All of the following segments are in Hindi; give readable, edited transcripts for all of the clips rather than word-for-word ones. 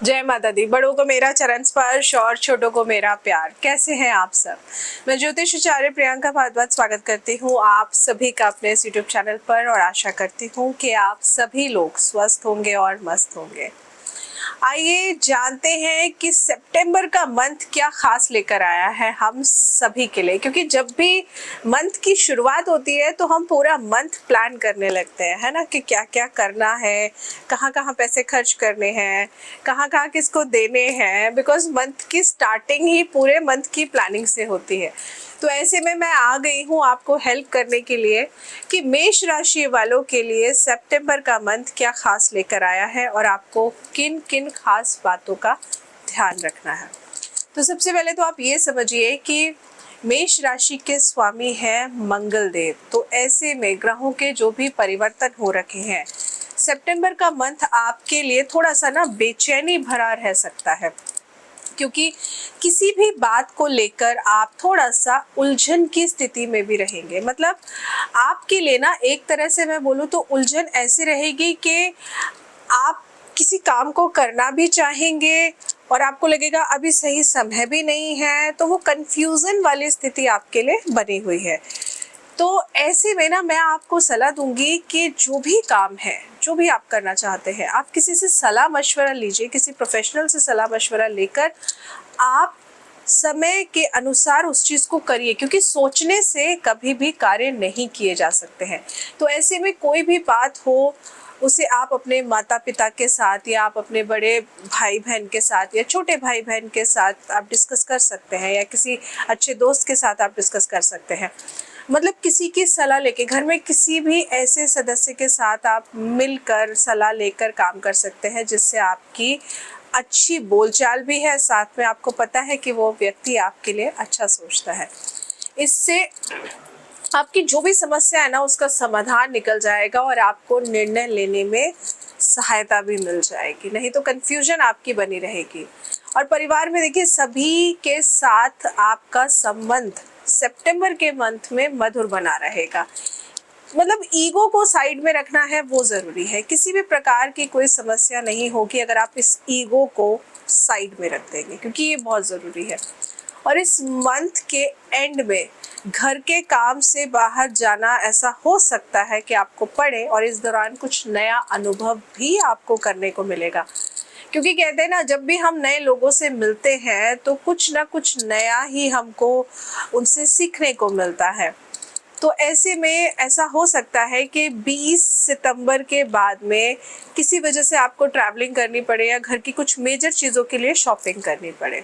जय माता दी। बड़ों को मेरा चरण स्पर्श और छोटों को मेरा प्यार। कैसे हैं आप सब? मैं ज्योतिष आचार्य प्रियंका भारद्वाज स्वागत करती हूँ आप सभी का अपने इस यूट्यूब चैनल पर और आशा करती हूँ कि आप सभी लोग स्वस्थ होंगे और मस्त होंगे। आइए जानते हैं कि सितंबर का मंथ क्या खास लेकर आया है हम सभी के लिए, क्योंकि जब भी मंथ की शुरुआत होती है तो हम पूरा मंथ प्लान करने लगते हैं, है ना, कि क्या क्या करना है, कहाँ कहाँ पैसे खर्च करने हैं, कहाँ कहाँ किसको देने हैं, बिकॉज मंथ की स्टार्टिंग ही पूरे मंथ की प्लानिंग से होती है। तो ऐसे में मैं आ गई हूँ आपको हेल्प करने के लिए कि मेष राशि वालों के लिए सितंबर का मंथ क्या खास लेकर आया है और आपको किन किन खास बातों का ध्यान रखना है। तो सबसे पहले तो आप ये समझिए कि मेष राशि के स्वामी हैं मंगल देव। तो ऐसे में ग्रहों के जो भी परिवर्तन हो रखे हैं, सितंबर का मंथ आपके लिए थोड़ा सा ना बेचैनी भरा रह सकता है, क्योंकि किसी भी बात को लेकर आप थोड़ा सा उलझन की स्थिति में भी रहेंगे। मतलब आपके लिए ना एक तरह से मैं बोलूँ तो उलझन ऐसी रहेगी कि आप किसी काम को करना भी चाहेंगे और आपको लगेगा अभी सही समय भी नहीं है, तो वो कंफ्यूजन वाली स्थिति आपके लिए बनी हुई है। तो ऐसे में ना मैं आपको सलाह दूंगी कि जो भी काम है, जो भी आप करना चाहते हैं, आप किसी से सलाह मशवरा लीजिए, किसी प्रोफेशनल से सलाह मशवरा लेकर आप समय के अनुसार उस चीज़ को करिए, क्योंकि सोचने से कभी भी कार्य नहीं किए जा सकते हैं। तो ऐसे में कोई भी बात हो उसे आप अपने माता पिता के साथ या आप अपने बड़े भाई बहन के साथ या छोटे भाई बहन के साथ आप डिस्कस कर सकते हैं, या किसी अच्छे दोस्त के साथ आप डिस्कस कर सकते हैं। मतलब किसी की सलाह लेके, घर में किसी भी ऐसे सदस्य के साथ आप मिलकर सलाह लेकर काम कर सकते हैं, जिससे आपकी अच्छी बोलचाल भी है, साथ में आपको पता है कि वो व्यक्ति आपके लिए अच्छा सोचता है। इससे आपकी जो भी समस्या है ना उसका समाधान निकल जाएगा और आपको निर्णय लेने में सहायता भी मिल जाएगी, नहीं तो कंफ्यूजन आपकी बनी रहेगी। और परिवार में देखिए सभी के साथ आपका संबंध सितंबर के मंथ में मधुर बना रहेगा। मतलब ईगो को साइड में रखना है, वो जरूरी है। किसी भी प्रकार की कोई समस्या नहीं होगी अगर आप इस ईगो को साइड में रख देंगे, क्योंकि ये बहुत जरूरी है। और इस मंथ के एंड में घर के काम से बाहर जाना ऐसा हो सकता है कि आपको पड़े, और इस दौरान कुछ नया अनुभव भी आपको करने को मिलेगा, क्योंकि कहते हैं ना, जब भी हम नए लोगों से मिलते हैं तो कुछ ना कुछ नया ही हमको उनसे सीखने को मिलता है। तो ऐसे में ऐसा हो सकता है कि 20 सितंबर के बाद में किसी वजह से आपको ट्रैवलिंग करनी पड़े या घर की कुछ मेजर चीज़ों के लिए शॉपिंग करनी पड़े।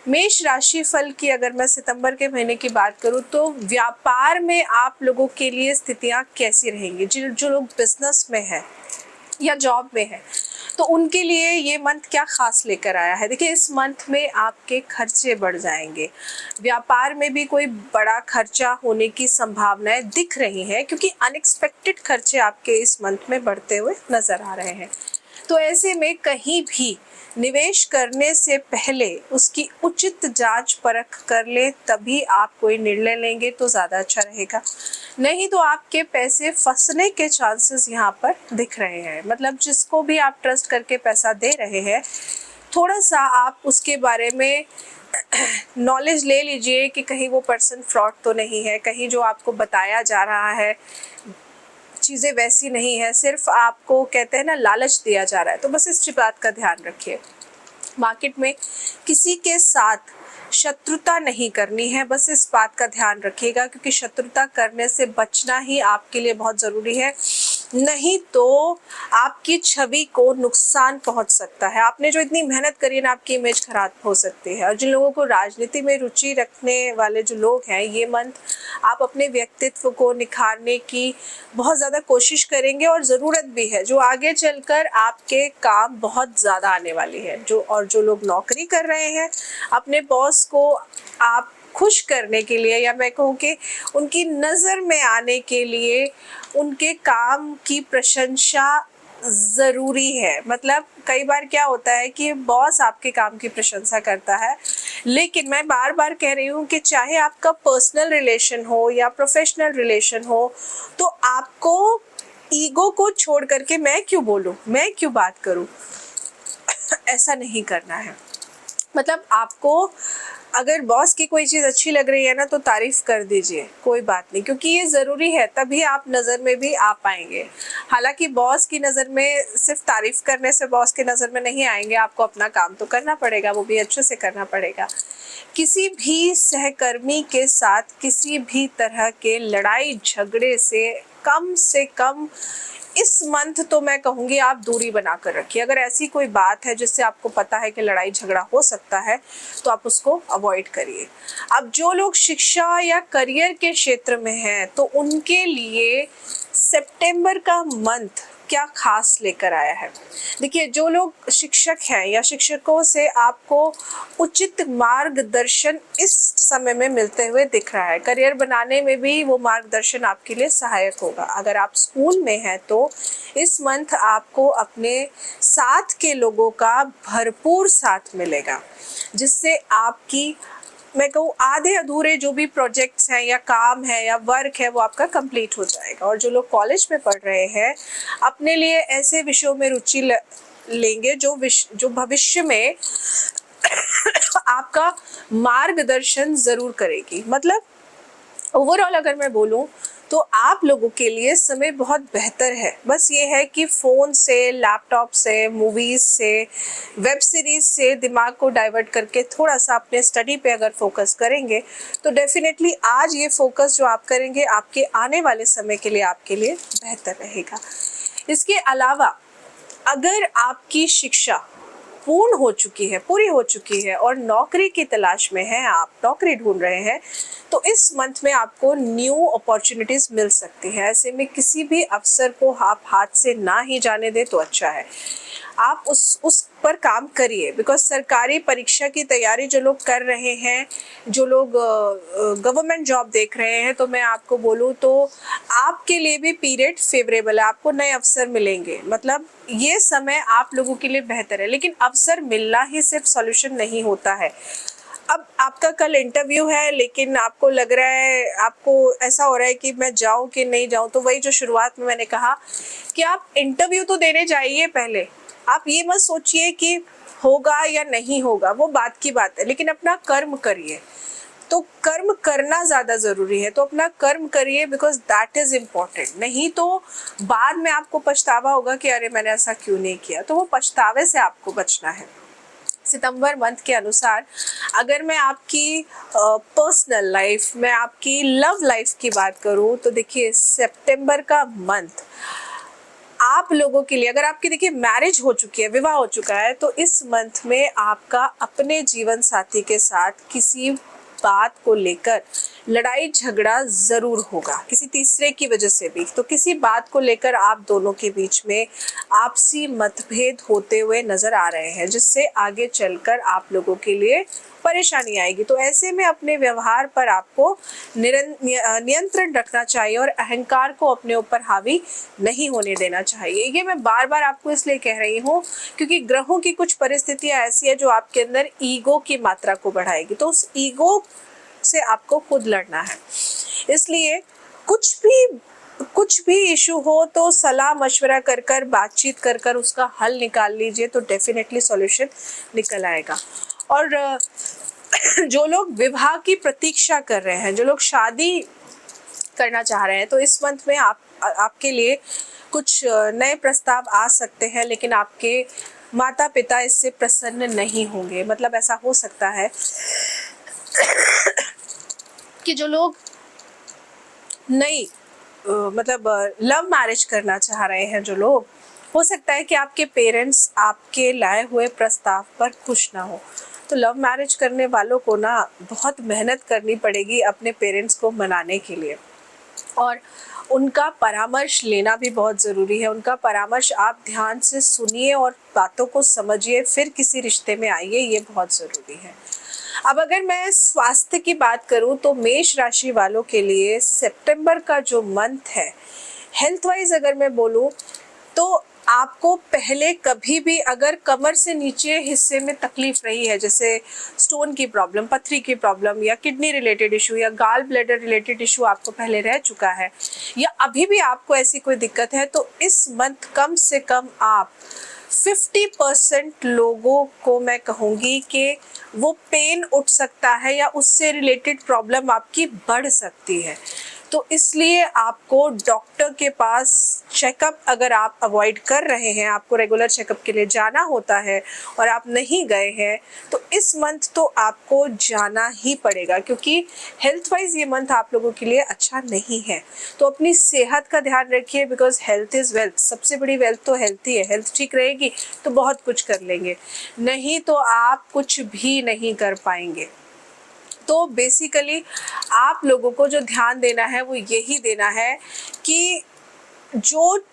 मेष राशि फल की अगर मैं सितंबर के महीने की बात करूं तो व्यापार में आप लोगों के लिए स्थितियां कैसी रहेंगी। जो लोग बिजनेस में हैं या जॉब में हैं, तो उनके लिए ये मंथ क्या खास लेकर आया है। देखिए इस मंथ में आपके खर्चे बढ़ जाएंगे, व्यापार में भी कोई बड़ा खर्चा होने की संभावनाएं दिख रही हैं, क्योंकि अनएक्सपेक्टेड खर्चे आपके इस मंथ में बढ़ते हुए नजर आ रहे हैं। तो ऐसे में कहीं भी निवेश करने से पहले उसकी उचित जांच परख कर ले, तभी आप कोई निर्णय लेंगे तो ज़्यादा अच्छा रहेगा। नहीं तो आपके पैसे फंसने के चांसेस यहाँ पर दिख रहे हैं। मतलब जिसको भी आप ट्रस्ट करके पैसा दे रहे हैं, थोड़ा सा आप उसके बारे में नॉलेज ले लीजिए कि कहीं वो पर्सन फ्रॉड तो नहीं है, कहीं जो आपको बताया जा रहा है चीज़ें वैसी नहीं है, सिर्फ आपको कहते हैं ना लालच दिया जा रहा है। तो बस इस बात का ध्यान रखिए। मार्केट में किसी के साथ शत्रुता नहीं करनी है, बस इस बात का ध्यान रखिएगा, क्योंकि शत्रुता करने से बचना ही आपके लिए बहुत ज़रूरी है, नहीं तो आपकी छवि को नुकसान पहुंच सकता है। आपने जो इतनी मेहनत करी है ना, आपकी इमेज खराब हो सकती है। और जिन लोगों को राजनीति में रुचि रखने वाले जो लोग हैं, ये मंथ आप अपने व्यक्तित्व को निखारने की बहुत ज़्यादा कोशिश करेंगे, और ज़रूरत भी है, जो आगे चलकर आपके काम बहुत ज़्यादा आने वाली है। जो लोग नौकरी कर रहे हैं, अपने बॉस को आप खुश करने के लिए, या मैं कहूँ कि उनकी नज़र में आने के लिए उनके काम की प्रशंसा ज़रूरी है। मतलब कई बार क्या होता है कि बॉस आपके काम की प्रशंसा करता है, लेकिन मैं बार बार कह रही हूँ कि चाहे आपका पर्सनल रिलेशन हो या प्रोफेशनल रिलेशन हो, तो आपको ईगो को छोड़ करके मैं क्यों बोलूँ, मैं क्यों बात करूँ ऐसा नहीं करना है। मतलब आपको अगर बॉस की कोई चीज़ अच्छी लग रही है ना तो तारीफ कर दीजिए, कोई बात नहीं, क्योंकि ये ज़रूरी है, तभी आप नज़र में भी आ पाएंगे। हालांकि बॉस की नज़र में सिर्फ तारीफ करने से बॉस की नज़र में नहीं आएंगे, आपको अपना काम तो करना पड़ेगा, वो भी अच्छे से करना पड़ेगा। किसी भी सहकर्मी के साथ किसी भी तरह के लड़ाई झगड़े से कम इस मंथ तो मैं कहूँगी आप दूरी बनाकर रखिए। अगर ऐसी कोई बात है जिससे आपको पता है कि लड़ाई झगड़ा हो सकता है तो आप उसको अवॉइड करिए। अब जो लोग शिक्षा या करियर के क्षेत्र में हैं तो उनके लिए सितंबर का मंथ क्या खास लेकर आया है। देखिए, जो लोग शिक्षक हैं या शिक्षकों से आपको उचित मार्गदर्शन इस समय में मिलते हुए दिख रहा है। करियर बनाने में भी वो मार्गदर्शन आपके लिए सहायक होगा। अगर आप स्कूल में हैं तो इस मंथ आपको अपने साथ के लोगों का भरपूर साथ मिलेगा, जिससे आपकी, मैं कहूँ, आधे अधूरे जो भी प्रोजेक्ट्स हैं या काम है या वर्क है वो आपका कंप्लीट हो जाएगा। और जो लोग कॉलेज में पढ़ रहे हैं अपने लिए ऐसे विषयों में रुचि लेंगे जो भविष्य में आपका मार्गदर्शन ज़रूर करेगी। मतलब ओवरऑल अगर मैं बोलूँ तो आप लोगों के लिए समय बहुत बेहतर है। बस ये है कि फ़ोन से, लैपटॉप से, मूवीज़ से, वेब सीरीज़ से दिमाग को डाइवर्ट करके थोड़ा सा अपने स्टडी पे अगर फोकस करेंगे तो डेफिनेटली आज ये फोकस जो आप करेंगे आपके आने वाले समय के लिए आपके लिए बेहतर रहेगा। इसके अलावा अगर आपकी शिक्षा पूरी हो चुकी है और नौकरी की तलाश में हैं, आप नौकरी ढूंढ रहे हैं, तो इस मंथ में आपको न्यू अपॉर्चुनिटीज़ मिल सकती है। ऐसे में किसी भी अवसर को आप हाथ से ना ही जाने दें तो अच्छा है। आप उस पर काम करिए, बिकॉज सरकारी परीक्षा की तैयारी जो लोग कर रहे हैं, जो लोग गवर्नमेंट जॉब देख रहे हैं, तो मैं आपको बोलूँ तो आपके लिए भी पीरियड फेवरेबल है, आपको नए अवसर मिलेंगे। मतलब ये समय आप लोगों के लिए बेहतर है। लेकिन अवसर मिलना ही सिर्फ सॉल्यूशन नहीं होता है। अब आपका कल इंटरव्यू है लेकिन आपको लग रहा है, आपको ऐसा हो रहा है कि मैं जाऊं कि नहीं जाऊं, तो वही जो शुरुआत में मैंने कहा कि आप इंटरव्यू तो देने जाइए पहले। आप ये मत सोचिए कि होगा या नहीं होगा, वो बात की बात है, लेकिन अपना कर्म करिए। तो कर्म करना ज़्यादा ज़रूरी है, तो अपना कर्म करिए, बिकॉज दैट इज़ इम्पॉर्टेंट। नहीं तो बाद में आपको पछतावा होगा कि अरे मैंने ऐसा क्यों नहीं किया। तो वो पछतावे से आपको बचना है। सितंबर मंथ के अनुसार अगर मैं आपकी पर्सनल लाइफ में, आपकी लव लाइफ की बात करूं तो देखिए, सितंबर का मंथ आप लोगों के लिए, अगर आपकी देखिए मैरिज हो चुकी है, विवाह हो चुका है, तो इस मंथ में आपका अपने जीवन साथी के साथ किसी बात को लेकर लड़ाई झगड़ा ज़रूर होगा, किसी तीसरे की वजह से भी। तो किसी बात को लेकर आप दोनों के बीच में आपसी मतभेद होते हुए नज़र आ रहे हैं, जिससे आगे चलकर आप लोगों के लिए परेशानी आएगी। तो ऐसे में अपने व्यवहार पर आपको नियंत्रण रखना चाहिए और अहंकार को अपने ऊपर हावी नहीं होने देना चाहिए। ये मैं बार बार आपको इसलिए कह रही हूँ क्योंकि ग्रहों की कुछ परिस्थितियाँ ऐसी है जो आपके अंदर ईगो की मात्रा को बढ़ाएगी। तो उस ईगो से आपको खुद लड़ना है। इसलिए कुछ भी इशू हो तो सलाह मशवरा कर बातचीत कर उसका हल निकाल लीजिए, तो डेफिनेटली सॉल्यूशन निकल आएगा। और जो लोग विवाह की प्रतीक्षा कर रहे हैं, जो लोग शादी करना चाह रहे हैं, तो इस मंथ में आपके लिए कुछ नए प्रस्ताव आ सकते हैं, लेकिन आपके माता पिता इससे प्रसन्न नहीं होंगे। मतलब ऐसा हो सकता है कि जो लोग नई मतलब लव मैरिज करना चाह रहे हैं, जो लोग, हो सकता है कि आपके पेरेंट्स आपके लाए हुए प्रस्ताव पर खुश ना हो। तो लव मैरिज करने वालों को ना बहुत मेहनत करनी पड़ेगी अपने पेरेंट्स को मनाने के लिए, और उनका परामर्श लेना भी बहुत ज़रूरी है। उनका परामर्श आप ध्यान से सुनिए और बातों को समझिए, फिर किसी रिश्ते में आइए, ये बहुत ज़रूरी है। अब अगर मैं स्वास्थ्य की बात करूं तो मेष राशि वालों के लिए सितंबर का जो मंथ है, हेल्थ वाइज अगर मैं बोलूं तो आपको पहले कभी भी अगर कमर से नीचे हिस्से में तकलीफ रही है, जैसे स्टोन की प्रॉब्लम, पथरी की प्रॉब्लम, या किडनी रिलेटेड इशू या गाल ब्लैडर रिलेटेड इशू आपको पहले रह चुका है, या अभी भी आपको ऐसी कोई दिक्कत है, तो इस मंथ कम से कम आप 50% लोगों को मैं कहूँगी कि वो पेन उठ सकता है या उससे रिलेटेड प्रॉब्लम आपकी बढ़ सकती है। तो इसलिए आपको डॉक्टर के पास चेकअप अगर आप अवॉइड कर रहे हैं, आपको रेगुलर चेकअप के लिए जाना होता है और आप नहीं गए हैं, तो इस मंथ तो आपको जाना ही पड़ेगा, क्योंकि हेल्थ वाइज ये मंथ आप लोगों के लिए अच्छा नहीं है। तो अपनी सेहत का ध्यान रखिए, बिकॉज हेल्थ इज़ वेल्थ। सबसे बड़ी वेल्थ तो हेल्थ ही है। हेल्थ ठीक रहेगी तो बहुत कुछ कर लेंगे, नहीं तो आप कुछ भी नहीं कर पाएंगे। तो बेसिकली आप लोगों को जो ध्यान देना है वो यही देना है कि जो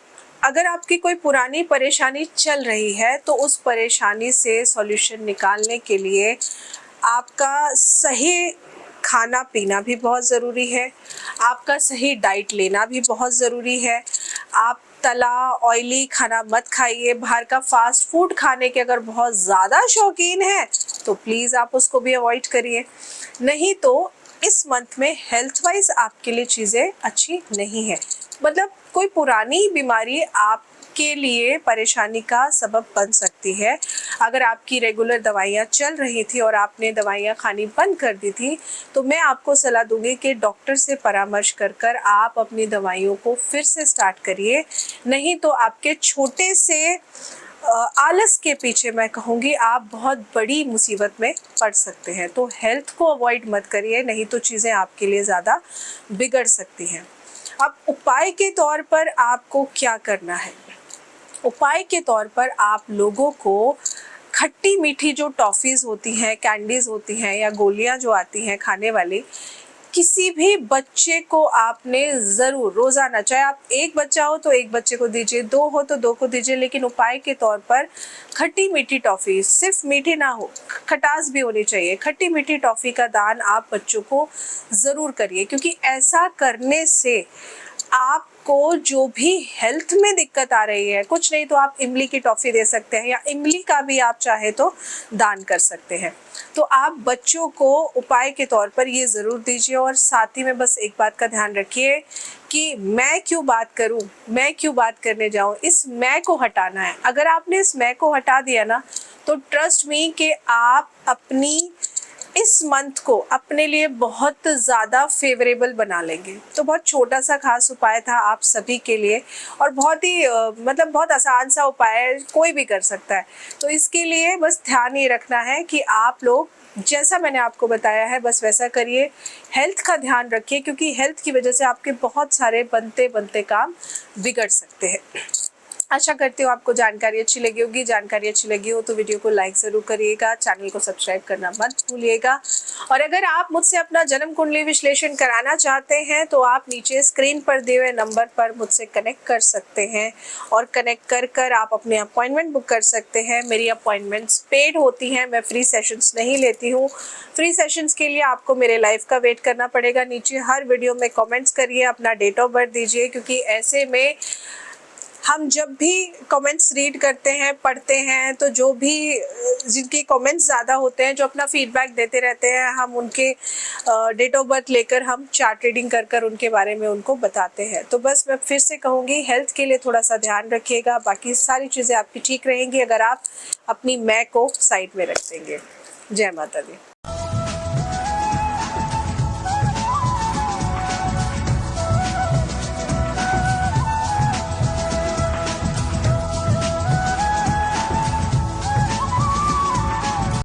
अगर आपकी कोई पुरानी परेशानी चल रही है तो उस परेशानी से सॉल्यूशन निकालने के लिए आपका सही खाना पीना भी बहुत ज़रूरी है, आपका सही डाइट लेना भी बहुत ज़रूरी है। आप तला ऑयली खाना मत खाइए। बाहर का फास्ट फूड खाने के अगर बहुत ज़्यादा शौकीन है तो प्लीज़ आप उसको भी अवॉइड करिए, नहीं तो इस मंथ में हेल्थ वाइज आपके लिए चीज़ें अच्छी नहीं है। मतलब कोई पुरानी बीमारी आपके लिए परेशानी का सबब बन सकती है। अगर आपकी रेगुलर दवाइयाँ चल रही थी और आपने दवाइयाँ खानी बंद कर दी थी, तो मैं आपको सलाह दूंगी कि डॉक्टर से परामर्श कर आप अपनी दवाइयों को फिर से स्टार्ट करिए, नहीं तो आपके छोटे से आलस के पीछे मैं कहूँगी आप बहुत बड़ी मुसीबत में पड़ सकते हैं। तो हेल्थ को अवॉइड मत करिए, नहीं तो चीज़ें आपके लिए ज़्यादा बिगड़ सकती हैं। अब उपाय के तौर पर आपको क्या करना है? उपाय के तौर पर आप लोगों को खट्टी मीठी जो टॉफ़ीज़ होती हैं, कैंडीज़ होती हैं या गोलियां जो आती हैं खाने वाली, किसी भी बच्चे को आपने ज़रूर रोज़ाना, चाहे आप एक बच्चा हो तो एक बच्चे को दीजिए, दो हो तो दो को दीजिए, लेकिन उपाय के तौर पर खट्टी मीठी टॉफ़ी, सिर्फ मीठी ना हो, खटास भी होनी चाहिए, खट्टी मीठी टॉफ़ी का दान आप बच्चों को ज़रूर करिए, क्योंकि ऐसा करने से आपको जो भी हेल्थ में दिक्कत आ रही है, कुछ नहीं तो आप इमली की टॉफ़ी दे सकते हैं या इमली का भी आप चाहे तो दान कर सकते हैं। तो आप बच्चों को उपाय के तौर पर ये ज़रूर दीजिए। और साथ ही में बस एक बात का ध्यान रखिए कि मैं क्यों बात करूं, मैं क्यों बात करने जाऊं, इस मैं को हटाना है। अगर आपने इस मैं को हटा दिया ना, तो ट्रस्ट मी कि आप अपनी इस मंथ को अपने लिए बहुत ज़्यादा फेवरेबल बना लेंगे। तो बहुत छोटा सा खास उपाय था आप सभी के लिए, और बहुत ही मतलब बहुत आसान सा उपाय है, कोई भी कर सकता है। तो इसके लिए बस ध्यान ये रखना है कि आप लोग जैसा मैंने आपको बताया है बस वैसा करिए। हेल्थ का ध्यान रखिए, क्योंकि हेल्थ की वजह से आपके बहुत सारे बनते बनते काम बिगड़ सकते हैं। आशा करती हूँ आपको जानकारी अच्छी लगी होगी। जानकारी अच्छी लगी हो तो वीडियो को लाइक ज़रूर करिएगा, चैनल को सब्सक्राइब करना मत भूलिएगा। और अगर आप मुझसे अपना जन्म कुंडली विश्लेषण कराना चाहते हैं तो आप नीचे स्क्रीन पर दिए हुए नंबर पर मुझसे कनेक्ट कर सकते हैं, और कनेक्ट कर आप अपने अपॉइंटमेंट बुक कर सकते हैं। मेरी अपॉइंटमेंट्स पेड होती हैं, मैं फ्री सेशंस नहीं लेती हूँ। फ्री सेशंस के लिए आपको मेरे लाइव का वेट करना पड़ेगा। नीचे हर वीडियो में कमेंट्स करिए, अपना डेट ऑफ बर्थ दीजिए, क्योंकि ऐसे में हम जब भी कमेंट्स रीड करते हैं, पढ़ते हैं, तो जो भी जिनके कमेंट्स ज़्यादा होते हैं, जो अपना फीडबैक देते रहते हैं, हम उनके डेट ऑफ बर्थ लेकर हम चार्ट रीडिंग कर उनके बारे में उनको बताते हैं। तो बस मैं फिर से कहूँगी, हेल्थ के लिए थोड़ा सा ध्यान रखिएगा, बाकी सारी चीज़ें आपकी ठीक रहेंगी अगर आप अपनी मैं को साइड में रख देंगे। जय माता दी।